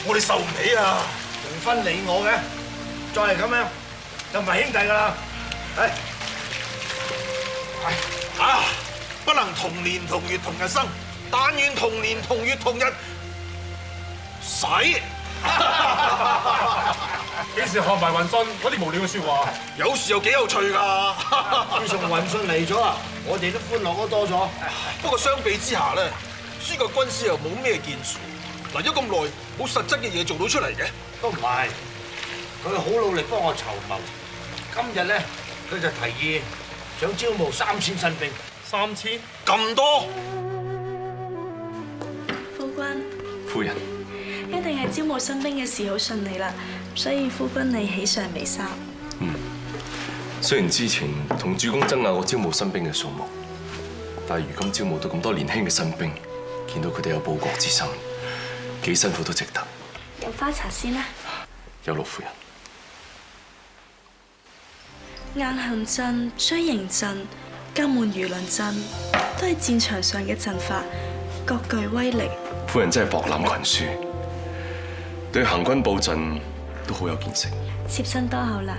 我哋受唔起啊！唔分你我嘅，再係咁樣就唔係兄弟㗎啦。不能同年同月同日生，但願同年同月同日死。幾時學埋運信嗰啲無聊嘅説話？有時又幾有趣㗎。自從運信嚟咗啊，我哋都歡樂得多咗。不過相比之下咧，諸葛軍師又冇咩建樹，嚟咗咁耐，冇實質嘅嘢做到出嚟嘅。都唔係，佢好努力幫我籌謀。今日咧，佢就提議想招募3000新兵。3000咁多？夫君，夫人，一定係招募新兵嘅事好順利啦，所以夫君你喜上眉梢。雖然之前同主公爭拗過招募新兵嘅數目，但係如今招募到咁多年輕嘅新兵，見到佢哋有報國之心，幾辛苦都值得。飲花茶先啦。有勞夫人。雁行陣、追營陣、金門魚鱗陣，都係戰場上嘅陣法，各具威力。夫人真係博覽群書，對行軍布陣都好有見識。妾身多口啦，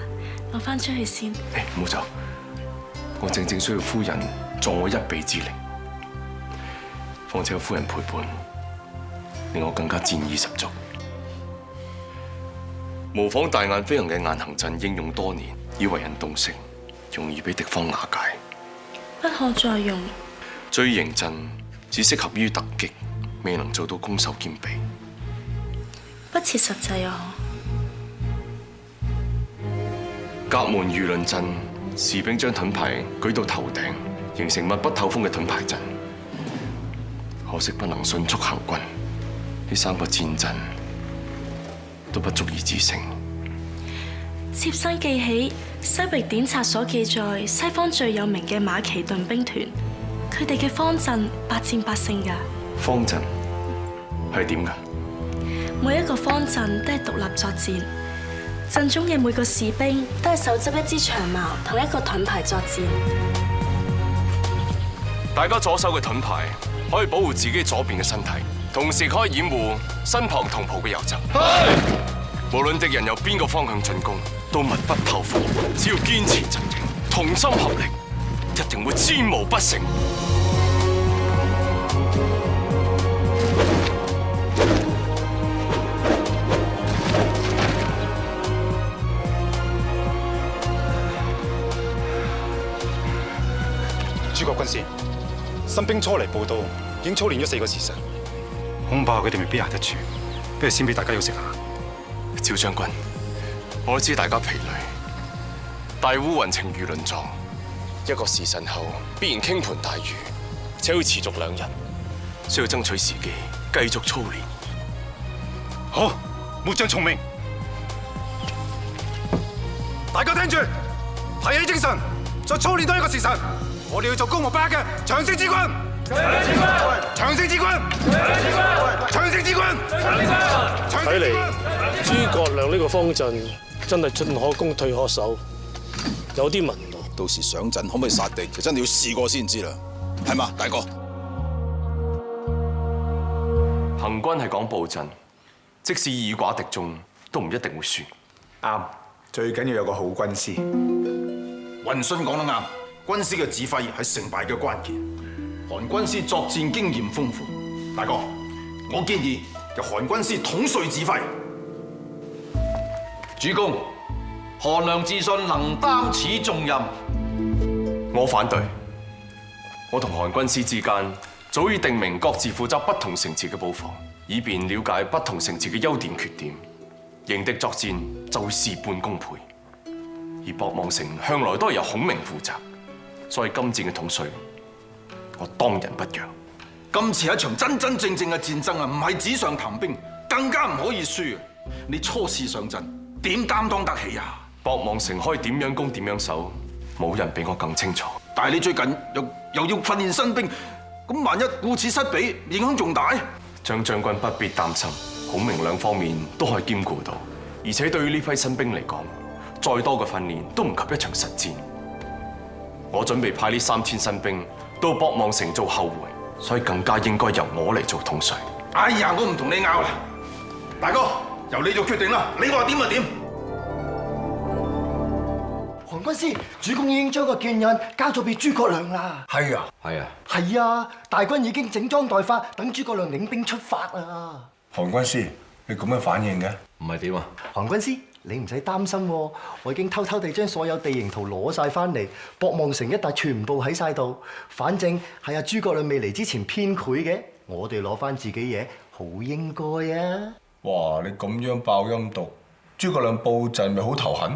我翻出去先。唔好走，我正需要夫人助我一臂之力。況且有夫人陪伴，令我更加戰意十足。模仿大雁飛行嘅雁行陣應用多年，已為人洞悉，容易俾敵方瓦解。不可再用。追營陣只適合於突擊，未能做到攻守兼備。不切實際啊！甲門魚鱗陣，士兵將盾牌舉到頭頂，形成密不透風嘅盾牌陣。可惜不能迅速行軍，呢3個戰陣都不足以致勝。妾身記起西域典冊所記載，西方最有名嘅馬其頓兵團，佢哋嘅方陣8戰8勝㗎。方陣係點㗎？每一個方陣都係獨立作戰，陣中嘅每個士兵都係手執一支長矛同一個盾牌作戰。大家左手嘅盾牌可以保護自己左邊嘅身體，同時可以掩護身旁同袍嘅游走。無論敵人由邊個方向進攻，都密不透風。只要堅持陣營，同心合力，一定會戰無不勝。諸葛軍師，新兵初嚟報到，已經操練咗4個時辰，恐怕佢哋未必捱得住，不如先俾大家休息下。趙將軍，我知大家疲累，大烏運程魚鱗狀，1個時辰後必然傾盆大雨，且會持續2日，需要爭取時機繼續操練。好，末將從命。大家聽住，提起精神，再操練多1個時辰。我哋要做攻無不克嘅長勝之軍！長勝之軍！長勝之軍！睇嚟諸葛亮呢個方陣真係進可攻退可守，有啲門道。到時上陣可唔可以殺敵，就真係要試過先知啦，係嘛，大哥？行軍係講布陣，即使以寡敵眾，都唔一定會輸。啱，最緊要有個好軍師。運信講得啱。軍師嘅指揮係成敗嘅關鍵。韓軍師作戰經驗豐富，大哥，我建議由韓軍師統帥指揮。主公，韓良自信能擔此重任。我反對。我同韓軍師之間早已定明各自負責不同城池嘅布防，以便了解不同城池嘅優點缺點，迎敵作戰就會事半功倍。而博望城向來都係由孔明負責。所以今戰嘅統帥，我當仁不讓。今次係一場真真正正嘅戰爭啊，唔係紙上談兵，更加唔可以輸。你初次上陣，點擔當得起啊？博望城可以點樣攻點樣守，冇人比我更清楚。但係你最近又要訓練新兵，咁萬一顧此失彼，影響重大。張將軍不必擔心，孔明2方面都可以兼顧到。而且對於呢批新兵嚟講，再多嘅訓練都唔及一場實戰。我準備派呢3000新兵到博望城做後援，所以更加應該由我嚟做統帥。哎呀，我唔同你拗啦，大哥，由你做決定啦，你話點就點。韓軍師，主公已經將個劍印交咗俾諸葛亮啦。係啊，係啊，大軍已經整裝待發，等諸葛亮領兵出發啊。韓軍師，你咁樣反應嘅？唔係點啊？韓軍師，你唔使擔心喎，我已經偷偷地將所有地形圖攞晒翻嚟，博望城一帶全部喺晒度。反正係阿諸葛亮未嚟之前編繪嘅，我哋攞翻自己嘢，好應該啊。哇！你咁樣爆音毒，諸葛亮布陣咪好頭痕？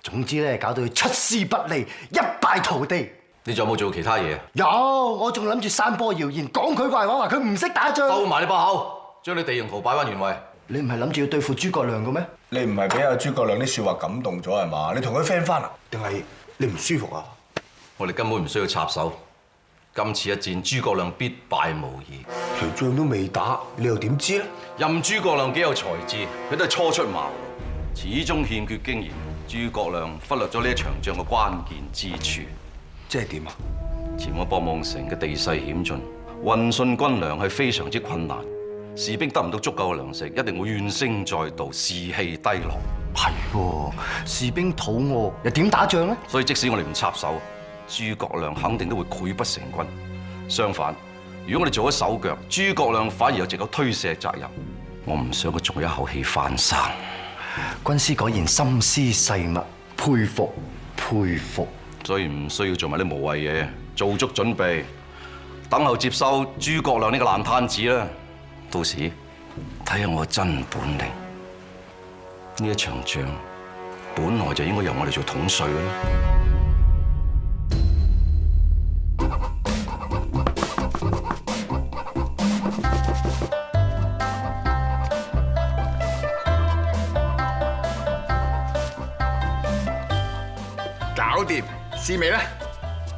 總之咧，搞到佢出師不利，一敗塗地。你仲有冇做其他嘢？有，我仲諗住散播謠言，講佢壞話，話佢唔識打仗。收埋你把口，將你地形圖擺翻原位。你唔係諗住要對付諸葛亮嘅咩？你唔係俾阿諸葛亮啲説話感動咗係嘛？你同佢 friend 翻啊？定係你唔舒服啊？我哋根本唔需要插手。今次一戰，諸葛亮必敗無疑。條仗都未打，你又點知咧？任諸葛亮幾有才智，佢都係初出茅廬，始終欠缺經驗。諸葛亮忽略咗呢一場仗嘅關鍵之處。即係點啊？前往博望城嘅地勢險峻，運送軍糧係非常之困難，士兵得唔到足夠嘅糧食，一定會怨聲載道，士氣低落。係喎，士兵肚餓又點打仗咧？所以即使我哋唔插手，諸葛亮肯定都會潰不成軍。相反，如果我哋做咗手腳，諸葛亮反而有藉口推卸責任。我唔想佢仲有一口氣翻生。軍師果然心思細密，佩服佩服。所以唔需要做埋啲無謂嘢，做足準備，等候接收諸葛亮呢個爛攤子啦。到時睇下我真本領。呢一場仗本來就應該由我哋做統帥嘅啦。搞掂，試味啦！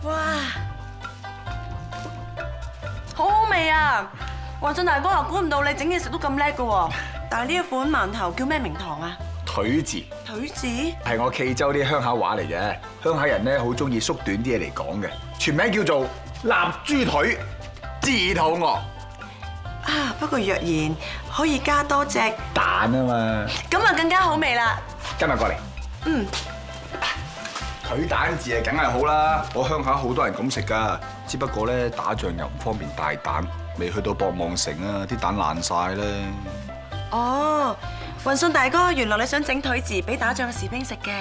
哇，好好味啊！華俊大哥啊，估唔到你整嘢食都咁叻㗎喎。但係呢一款饅頭叫咩名堂啊？腿字腿字係我冀州啲鄉下話嚟嘅，鄉下人咧好中意縮短啲嘢嚟講嘅，全名叫做臘豬腿，治肚餓。啊，不過若然可以加多隻蛋啊嘛，咁啊更加好味啦。跟埋過嚟。嗯。腿蛋治啊，梗係好啦！我鄉下好多人咁食噶，只不過咧打仗又唔方便帶蛋，未去到博望城啊，啲蛋爛晒啦。哦，雲信大哥，原來你想整腿字俾打仗嘅士兵食嘅。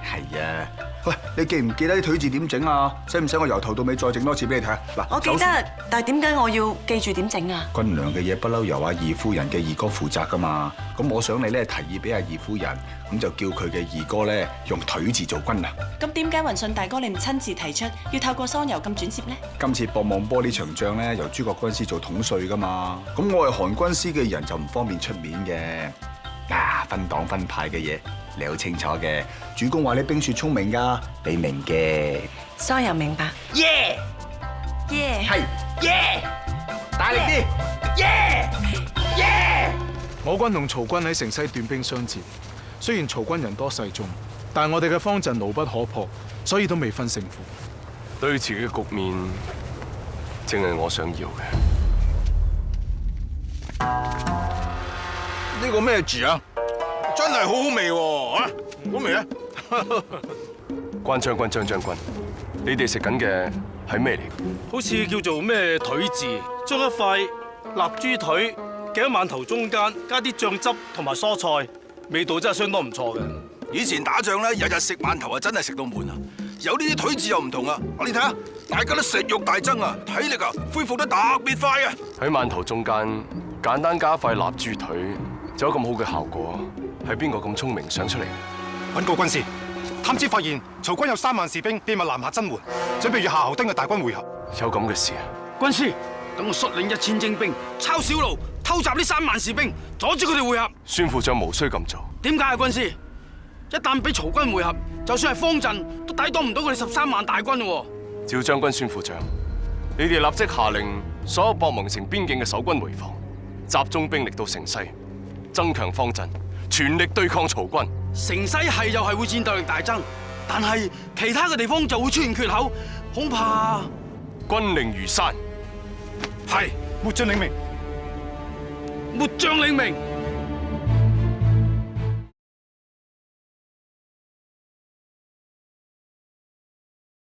係啊，喂，你記唔記得啲腿字點整啊？使唔使我由頭到尾再整多次俾你睇啊？嗱，我記得，但係點解我要記住點整啊？軍糧嘅嘢不嬲由阿二夫人嘅二哥負責噶嘛，咁我想你咧提議俾阿二夫人，咁就叫佢嘅二哥咧用腿字做軍糧。咁點解雲信大哥你唔親自提出，要透過桑柔咁轉接呢？今次博望坡呢場仗咧，由諸葛軍師做統帥噶嘛，咁我係韓軍師嘅人就唔方便出面嘅。分黨分派嘅嘢你好清楚嘅，主公話你冰雪聰明噶，你明嘅。桑柔明白。耶耶係耶，大力啲耶耶！我軍同曹軍喺城西斷兵相戰，雖然曹軍人多勢眾，但係我哋嘅方陣牢不可破，所以都未分勝負。對峙嘅局面，正係我想要嘅。呢個咩字啊？真係好好味喎！啊，好味啊！關將軍、張將軍，你哋食緊嘅係咩嚟？好似叫做咩腿字，將一塊臘豬腿夾喺饅頭中間，加啲醬汁同埋蔬菜，味道真係相當唔錯嘅。以前打仗咧，日日食饅頭啊，真係食到悶啊！有呢啲腿字又唔同啊！你睇下，大家都食慾大增啊，體力啊恢復得特別快啊！喺饅頭中間簡單加塊臘豬腿，就有咁好嘅效果，係邊個咁聰明想出嚟？禀告軍師，探知發現曹軍有3萬士兵秘密南下增援，準備與夏侯惇嘅大軍會合。有咁嘅事啊！軍師，等我率領1000精兵，抄小路偷襲呢3萬士兵，阻止佢哋會合。孫副將無需咁做。點解啊，軍師？一旦俾曹軍會合，就算係方陣，都抵擋唔到佢哋13萬大軍喎。趙將軍、孫副將，你哋立即下令所有博望城邊境嘅守軍回防，集中兵力到城西，增強方陣，全力對抗曹軍。城西係又係會戰鬥力大增，但係其他嘅地方就會出現缺口，恐怕軍令如山。係，末將領命。末將領命。